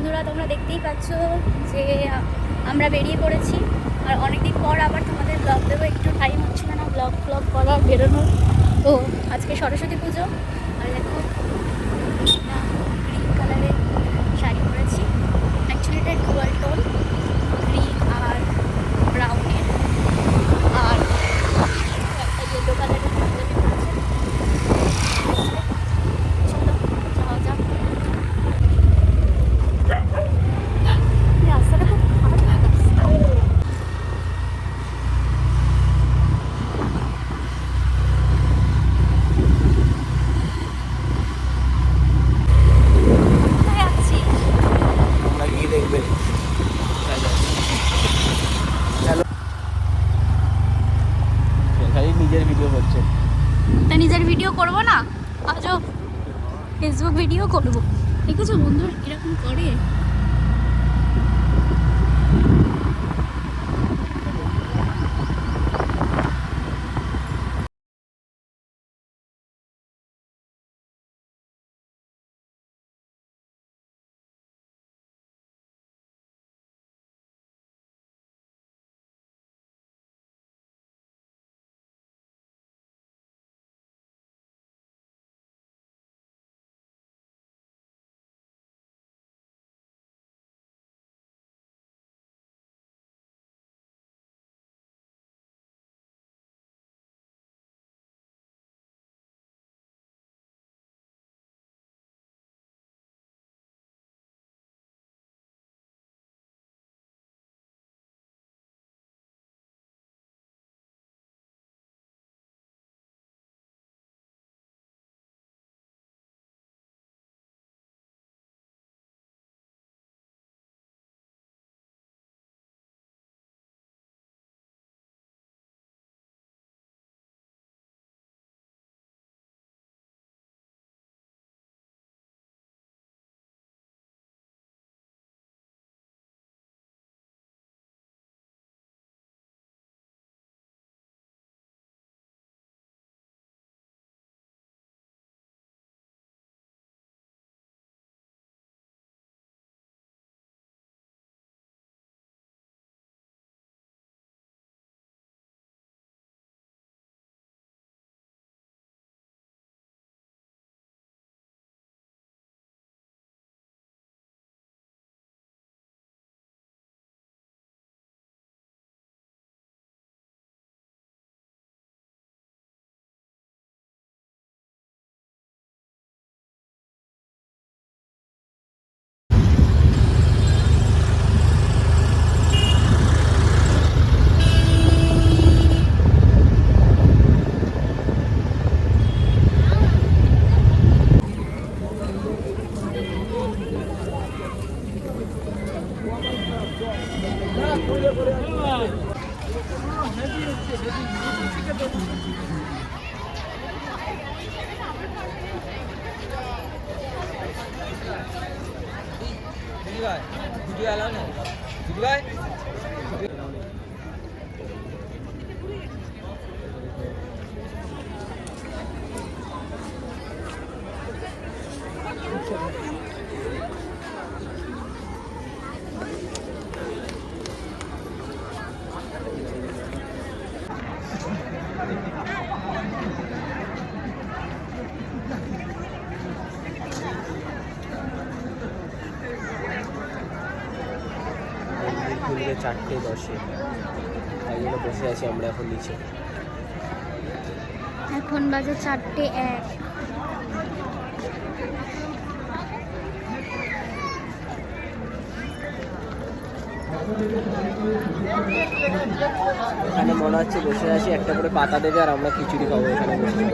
বন্ধুরা, তোমরা দেখতেই পাচ্ছ যে আমরা বেরিয়ে পড়েছি। আর অনেকদিন পর আবার তোমাদের ব্লগ দেবো, একটু টাইম হচ্ছিল না ব্লগ করার, বেরোনোর। তো আজকে সরস্বতী পুজো, আর দেখো গ্রিন কালারের শাড়ি পরেছি। অ্যাকচুয়ালি এটা ডুয়াল টোন, গ্রিন আর ব্রাউনের, আর একটা ইয়েলো কালারের পাঞ্জাবি পরেছে। চলো যাওয়া যাক। রাস্তাটা খুব খারাপ রাস্তা। কোথায় যাচ্ছিস? তোমরা গিয়ে দেখবে। খালি নিজের ভিডিও করছে। তা নিজের ভিডিও করব না, আজও ফেসবুক ভিডিও করব। দেখেছো বন্ধুরা কিরকম করে। খুলবে 4:10, তাই জন্য বসে আছি আমরা এখন নিচে। এখন বাজে 4:01। এখানে মনে হচ্ছে বসে আছি, একটা করে পাতা দেবে আর আমরা খিচুড়ি খাবো এখানে বসে।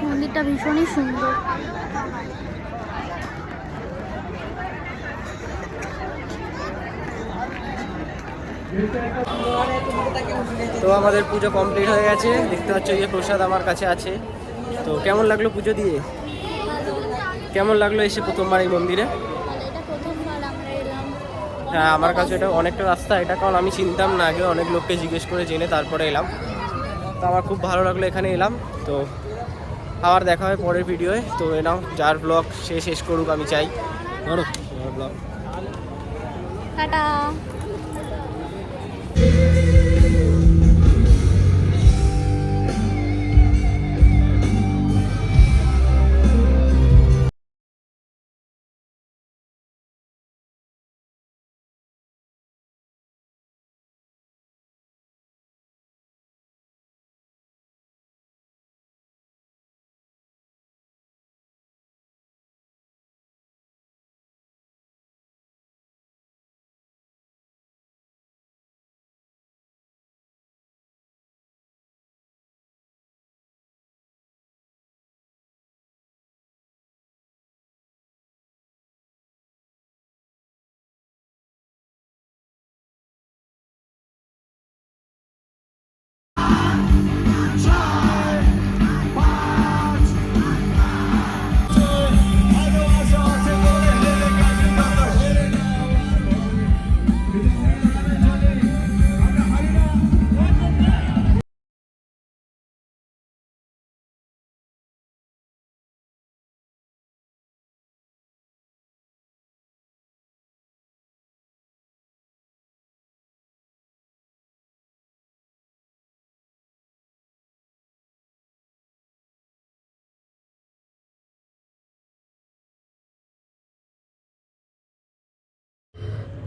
মন্দিরটা ভীষণই সুন্দর। তো আমাদের পুজো কমপ্লিট হয়ে গেছে, দেখতে পাচ্ছ যে প্রসাদ আমার কাছে আছে। তো কেমন লাগলো পুজো দিয়ে? কেমন লাগলো এসে প্রথমবার এই মন্দিরে? এটা প্রথমবার আমরা এলাম, হ্যাঁ আমার কাছে এটা অনেকটা রাস্তা, এটা কারণ আমি চিনতাম না আগে, অনেক লোককে জিজ্ঞেস করে জেনে তারপরে এলাম। তো আমার খুব ভালো লাগলো এখানে এলাম। তো আবার দেখা হয় পরের ভিডিওয়ে। তো নাও যার ব্লগ সে শেষ করুক আমি চাই, ধরো ব্লগ। টাটা।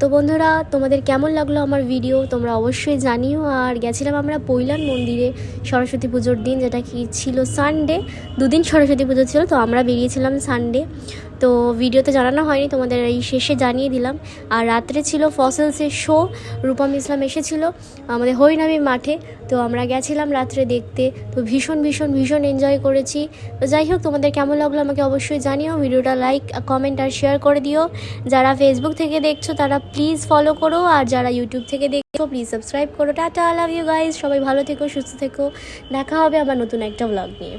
তো বন্ধুরা, তোমাদের কেমন লাগলো আমার ভিডিও তোমরা অবশ্যই জানিও। আর গেছিলাম আমরা পৈলান মন্দিরে সরস্বতী পুজোর দিন, যেটা কি ছিল সানডে। দুদিন সরস্বতী পুজো ছিল, তো আমরা বেরিয়েছিলাম সানডে। তো ভিডিওতে জানানো হয়নি, তোমাদের এই শেষে জানিয়ে দিলাম। আর রাত্রে ছিল ফসিলসের শো, রূপম ইসলাম এসেছিল আমাদের হরিনামি মাঠে। তো আমরা গেছিলাম রাত্রে দেখতে। তো ভীষণ ভীষণ ভীষণ এনজয় করেছি। তো যাই হোক, তোমাদের কেমন লাগলো আমাকে অবশ্যই জানিও। ভিডিওটা লাইক, কমেন্ট আর শেয়ার করে দিও। যারা ফেসবুক থেকে দেখছো তারা প্লিজ ফলো করো, আর যারা ইউটিউব থেকে দেখছো প্লিজ সাবস্ক্রাইব করো। টাটা, লাভ ইউ গাইজ, সবাই ভালো থেকো, সুস্থ থেকো। দেখা হবে আবার নতুন একটা ব্লগ নিয়ে।